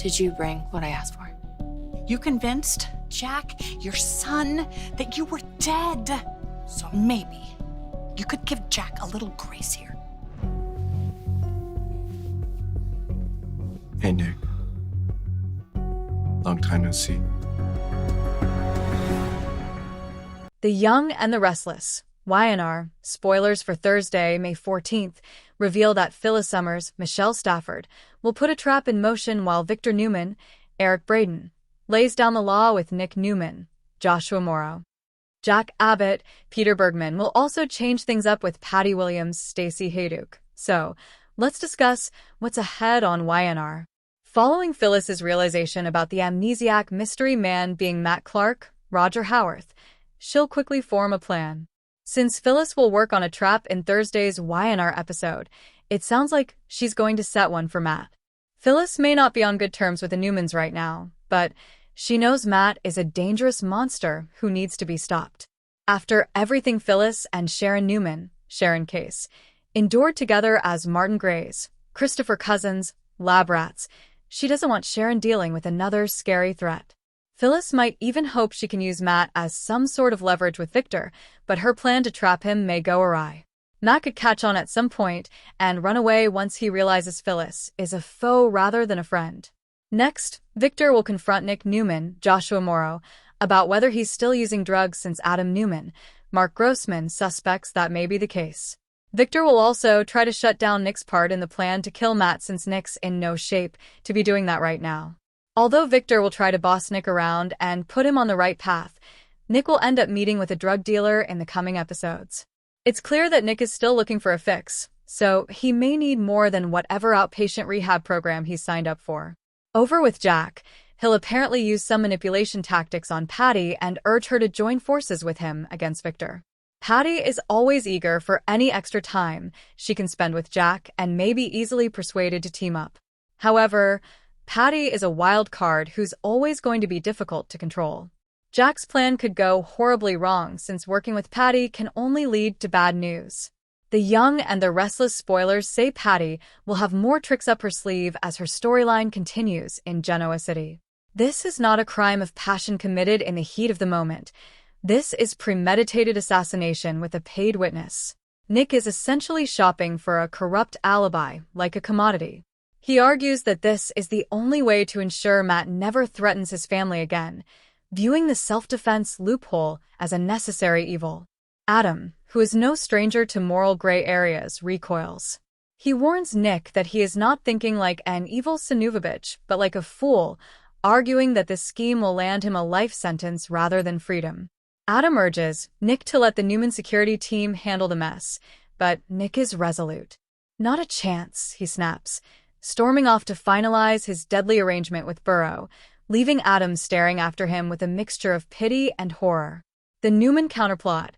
Did you bring what I asked for? You convinced Jack, your son, that you were dead. So maybe you could give Jack a little grace here. Hey, Nick. Long time no see. The Young and the Restless, YNR, spoilers for Thursday, May 14th, reveal that Phyllis Summers, Michelle Stafford, will put a trap in motion while Victor Newman, Eric Braeden, lays down the law with Nick Newman, Joshua Morrow. Jack Abbott, Peter Bergman will also change things up with Patty Williams, Stacey Hayduk. So, let's discuss what's ahead on YNR. Following Phyllis's realization about the amnesiac mystery man being Matt Clark, Roger Howarth, she'll quickly form a plan. Since Phyllis will work on a trap in Thursday's YNR episode, it sounds like she's going to set one for Matt. Phyllis may not be on good terms with the Newmans right now, but she knows Matt is a dangerous monster who needs to be stopped. After everything Phyllis and Sharon Newman, Sharon Case, endured together as Martin Grays, Christopher Cousins, lab rats, she doesn't want Sharon dealing with another scary threat. Phyllis might even hope she can use Matt as some sort of leverage with Victor, but her plan to trap him may go awry. Matt could catch on at some point and run away once he realizes Phyllis is a foe rather than a friend. Next, Victor will confront Nick Newman, Joshua Morrow, about whether he's still using drugs since Adam Newman, Mark Grossman, suspects that may be the case. Victor will also try to shut down Nick's part in the plan to kill Matt since Nick's in no shape to be doing that right now. Although Victor will try to boss Nick around and put him on the right path, Nick will end up meeting with a drug dealer in the coming episodes. It's clear that Nick is still looking for a fix, so he may need more than whatever outpatient rehab program he's signed up for. Over with Jack, he'll apparently use some manipulation tactics on Patty and urge her to join forces with him against Victor. Patty is always eager for any extra time she can spend with Jack and may be easily persuaded to team up. However, Patty is a wild card who's always going to be difficult to control. Jack's plan could go horribly wrong since working with Patty can only lead to bad news. The Young and the Restless spoilers say Patty will have more tricks up her sleeve as her storyline continues in Genoa City. This is not a crime of passion committed in the heat of the moment. This is premeditated assassination with a paid witness. Nick is essentially shopping for a corrupt alibi, like a commodity. He argues that this is the only way to ensure Matt never threatens his family again, viewing the self-defense loophole as a necessary evil. Adam, who is no stranger to moral gray areas, recoils. He warns Nick that he is not thinking like an evil Sanuvovich, but like a fool, arguing that this scheme will land him a life sentence rather than freedom. Adam urges Nick to let the Newman security team handle the mess, but Nick is resolute. Not a chance, he snaps, storming off to finalize his deadly arrangement with Burrow, leaving Adam staring after him with a mixture of pity and horror. The Newman counterplot.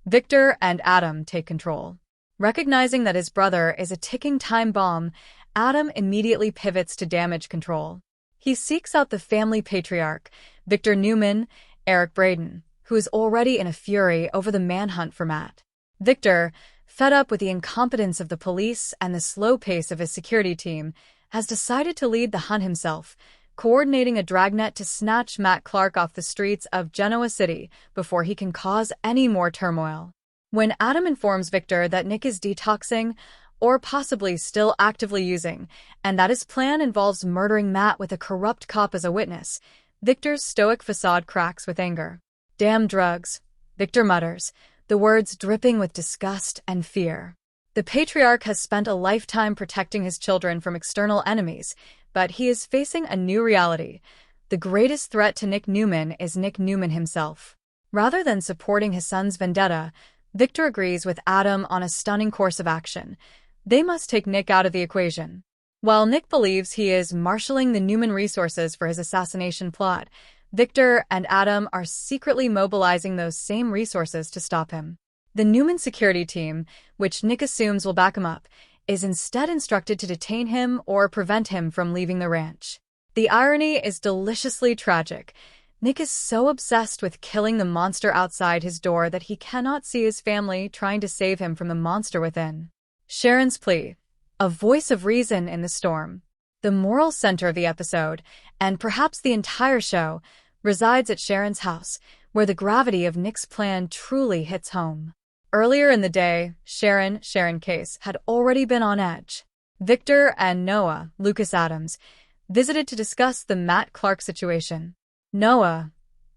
Victor and Adam take control. Recognizing that his brother is a ticking time bomb, Adam immediately pivots to damage control. He seeks out the family patriarch, Victor Newman, Eric Braeden, who is already in a fury over the manhunt for Matt. Victor, fed up with the incompetence of the police and the slow pace of his security team, has decided to lead the hunt himself, coordinating a dragnet to snatch Matt Clark off the streets of Genoa City before he can cause any more turmoil. When Adam informs Victor that Nick is detoxing, or possibly still actively using, and that his plan involves murdering Matt with a corrupt cop as a witness, Victor's stoic facade cracks with anger. "Damn drugs," Victor mutters, the words dripping with disgust and fear. The patriarch has spent a lifetime protecting his children from external enemies, but he is facing a new reality. The greatest threat to Nick Newman is Nick Newman himself. Rather than supporting his son's vendetta, Victor agrees with Adam on a stunning course of action. They must take Nick out of the equation. While Nick believes he is marshalling the Newman resources for his assassination plot, Victor and Adam are secretly mobilizing those same resources to stop him. The Newman security team, which Nick assumes will back him up, is instead instructed to detain him or prevent him from leaving the ranch. The irony is deliciously tragic. Nick is so obsessed with killing the monster outside his door that he cannot see his family trying to save him from the monster within. Sharon's plea. A voice of reason in the storm. The moral center of the episode, and perhaps the entire show, resides at Sharon's house, where the gravity of Nick's plan truly hits home. Earlier in the day, Sharon Case, had already been on edge. Victor and Noah, Lucas Adams, visited to discuss the Matt Clark situation. Noah,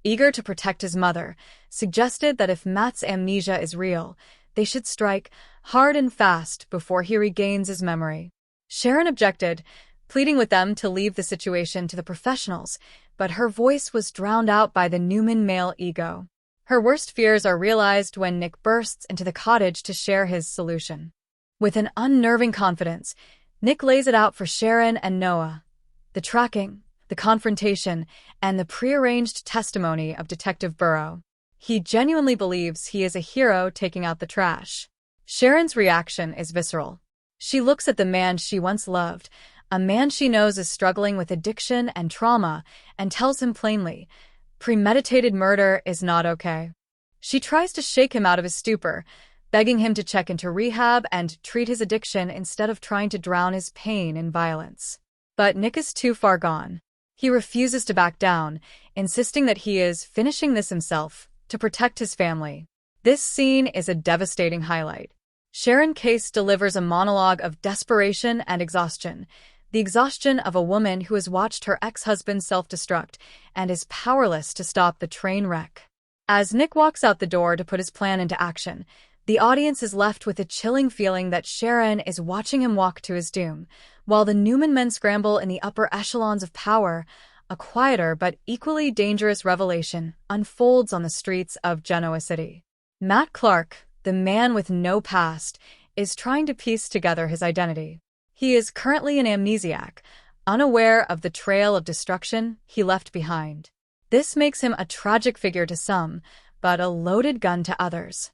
eager to protect his mother, suggested that if Matt's amnesia is real, they should strike hard and fast before he regains his memory. Sharon objected, pleading with them to leave the situation to the professionals, but her voice was drowned out by the Newman male ego. Her worst fears are realized when Nick bursts into the cottage to share his solution. With an unnerving confidence, Nick lays it out for Sharon and Noah. The tracking, the confrontation, and the prearranged testimony of Detective Burrow. He genuinely believes he is a hero taking out the trash. Sharon's reaction is visceral. She looks at the man she once loved, a man she knows is struggling with addiction and trauma, and tells him plainly, premeditated murder is not okay. She tries to shake him out of his stupor, begging him to check into rehab and treat his addiction instead of trying to drown his pain in violence. But Nick is too far gone. He refuses to back down, insisting that he is finishing this himself to protect his family. This scene is a devastating highlight. Sharon Case delivers a monologue of desperation and exhaustion, the exhaustion of a woman who has watched her ex-husband self-destruct and is powerless to stop the train wreck. As Nick walks out the door to put his plan into action, the audience is left with a chilling feeling that Sharon is watching him walk to his doom. While the Newman men scramble in the upper echelons of power, a quieter but equally dangerous revelation unfolds on the streets of Genoa City. Matt Clark, the man with no past, is trying to piece together his identity. He is currently an amnesiac, unaware of the trail of destruction he left behind. This makes him a tragic figure to some, but a loaded gun to others.